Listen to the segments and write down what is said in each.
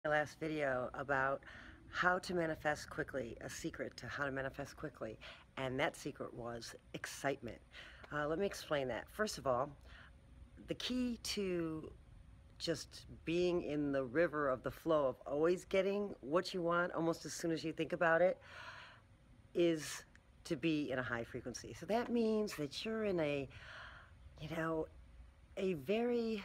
last video about how to manifest quickly, a secret to how to manifest quickly, and that secret was excitement. Let me explain that. First of all, the key to just being in the river of the flow of always getting what you want almost as soon as you think about it is to be in a high frequency. So that means that you're in a very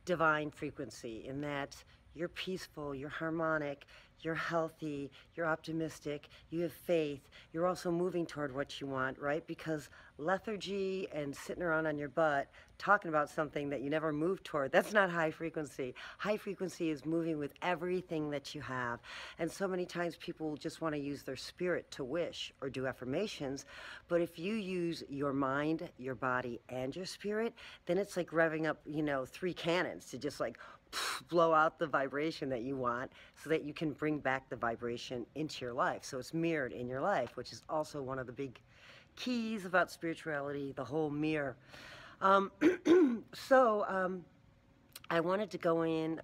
divine frequency, in that you're peaceful, you're harmonic, you're healthy, you're optimistic, you have faith, you're also moving toward what you want, right? Because lethargy and sitting around on your butt talking about something that you never moved toward, that's not high frequency. High frequency is moving with everything that you have. And so many times people just want to use their spirit to wish or do affirmations, but if you use your mind, your body, and your spirit, then it's like revving up, 3 cannons to just like blow out the vibration that you want so that you can bring back the vibration into your life. So it's mirrored in your life, which is also one of the big keys about spirituality, the whole mirror. I wanted to go in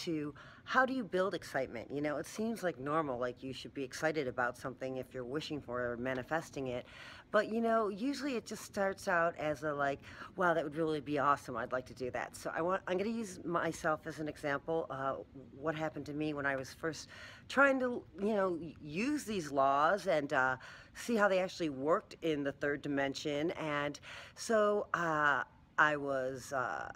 to how do you build excitement? It seems like normal, like you should be excited about something if you're wishing for it or manifesting it. But, usually it just starts out as a like, wow, that would really be awesome. I'd like to do that. So I'm going to use myself as an example. What happened to me when I was first trying to, use these laws and see how they actually worked in the third dimension. And so I was a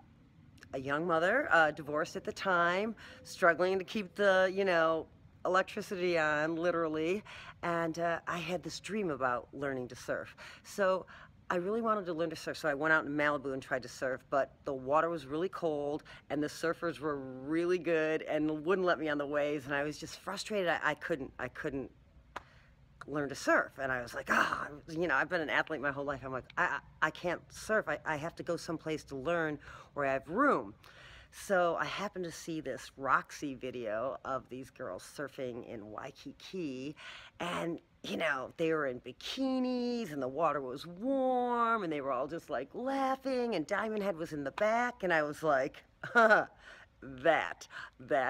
young mother, divorced at the time, struggling to keep the, electricity on, literally, and I had this dream about learning to surf. So I really wanted to learn to surf, so I went out in Malibu and tried to surf, but the water was really cold, and the surfers were really good and wouldn't let me on the waves, and I was just frustrated. I couldn't learn to surf, and I was like, I've been an athlete my whole life. I'm like, I can't surf. I have to go someplace to learn where I have room. So I happened to see this Roxy video of these girls surfing in Waikiki, and they were in bikinis and the water was warm and they were all just like laughing, and Diamond Head was in the back, and I was like, that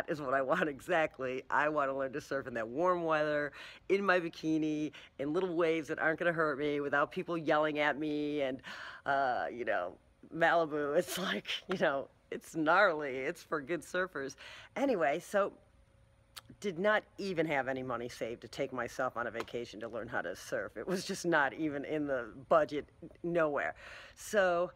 is what I want exactly. I want to learn to surf in that warm weather, in my bikini, in little waves that aren't going to hurt me, without people yelling at me, and Malibu, it's like, it's gnarly. It's for good surfers. Anyway, so did not even have any money saved to take myself on a vacation to learn how to surf. It was just not even in the budget, nowhere. So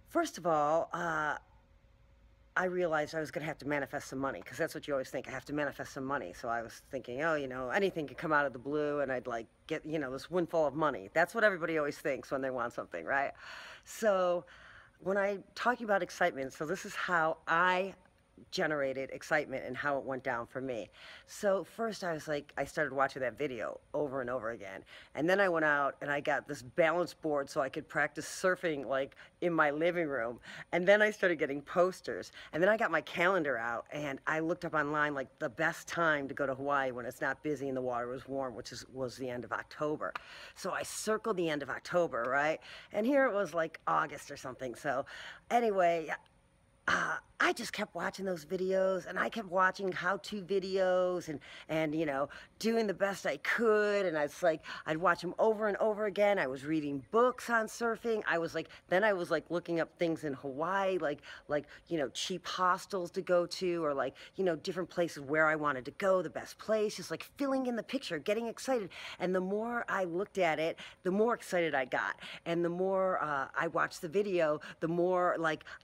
first of all, I realized I was going to have to manifest some money, because that's what you always think. I have to manifest some money. So I was thinking, anything could come out of the blue and I'd like get, this windfall of money. That's what everybody always thinks when they want something, right? So when I'm talking about excitement, so this is how I generated excitement and how it went down for me. So first I was like, I started watching that video over and over again, and then I went out and I got this balance board so I could practice surfing like in my living room, and then I started getting posters, and then I got my calendar out and I looked up online like the best time to go to Hawaii when it's not busy and the water was warm, which was the end of October. So I circled the end of October, right? And here it was like August or something. So anyway, I just kept watching those videos, and I kept watching how-to videos and doing the best I could, and I'd watch them over and over again. I was reading books on surfing. I was like looking up things in Hawaii, like cheap hostels to go to, or different places where I wanted to go, the best place, just like filling in the picture, getting excited. And the more I looked at it, the more excited I got, and the more I watched the video, the more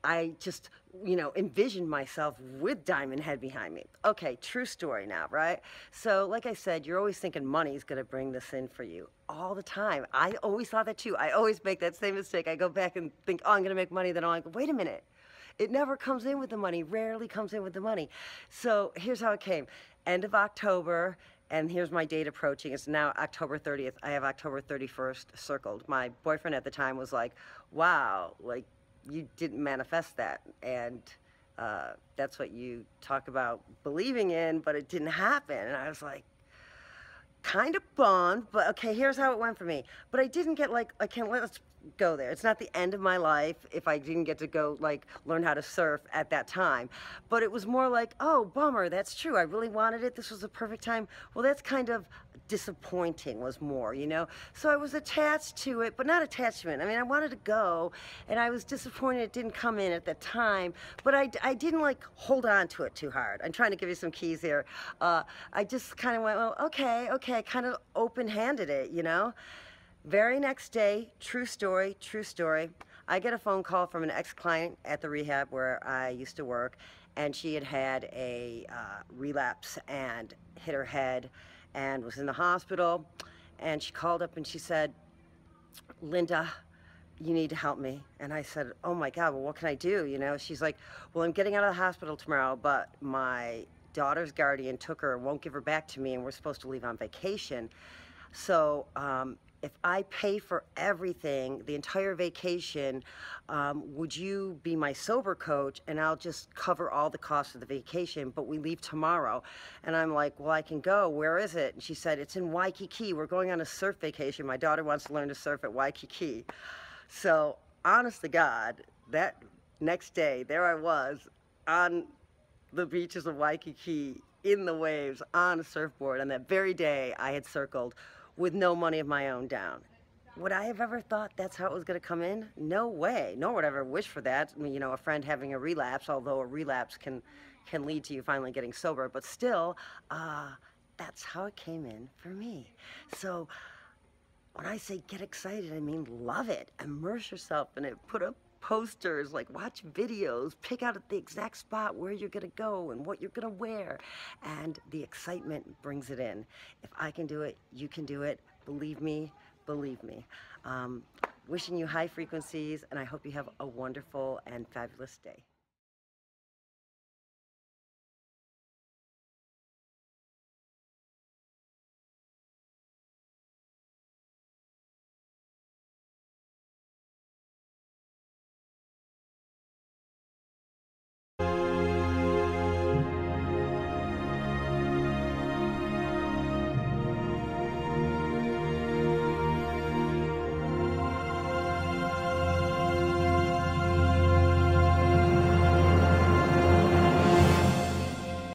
I just envisioned myself with Diamond Head behind me. Okay, true story now, right? So like I said, you're always thinking money's gonna bring this in for you all the time. I always thought that too. I always make that same mistake. I go back and think, oh, I'm gonna make money, then I'm like, wait a minute. It never comes in with the money, rarely comes in with the money. So here's how it came. End of October, and here's my date approaching. It's now October 30th. I have October 31st circled. My boyfriend at the time was like, wow, like, you didn't manifest that, and that's what you talk about believing in, but it didn't happen. And I was like, kind of bummed, but okay, here's how it went for me. But I didn't get let's go there. It's not the end of my life if I didn't get to go like learn how to surf at that time. But it was more like, oh, bummer, that's true. I really wanted it. This was the perfect time. Well, that's kind of disappointing was more, you know? So I was attached to it, but not attachment. I mean, I wanted to go, and I was disappointed it didn't come in at the time, but I didn't like hold on to it too hard. I'm trying to give you some keys here. I just kind of went, well, okay, kind of open-handed it, you know? Very next day, true story, I get a phone call from an ex-client at the rehab where I used to work, and she had had a relapse and hit her head and was in the hospital. And she called up and she said, Linda, you need to help me. And I said, oh my God, well, what can I do? You know, she's like, well, I'm getting out of the hospital tomorrow, but my daughter's guardian took her and won't give her back to me, and we're supposed to leave on vacation. So if I pay for everything, the entire vacation, would you be my sober coach, and I'll just cover all the costs of the vacation, but we leave tomorrow? And I'm like, well, I can go. Where is it? And she said, it's in Waikiki. We're going on a surf vacation. My daughter wants to learn to surf at Waikiki. So honest to God, that next day, there I was on the beaches of Waikiki, in the waves, on a surfboard. And that very day, I had circled with no money of my own down. Would I have ever thought that's how it was going to come in? No way. Nor would I ever wish for that. I mean, you know, a friend having a relapse, although a relapse can lead to you finally getting sober, but still, that's how it came in for me. So when I say get excited, I mean love it. Immerse yourself in it. Put up posters, like watch videos, pick out the exact spot where you're gonna go and what you're gonna wear. And the excitement brings it in. If I can do it, you can do it. Believe me, believe me. Wishing you high frequencies, and I hope you have a wonderful and fabulous day.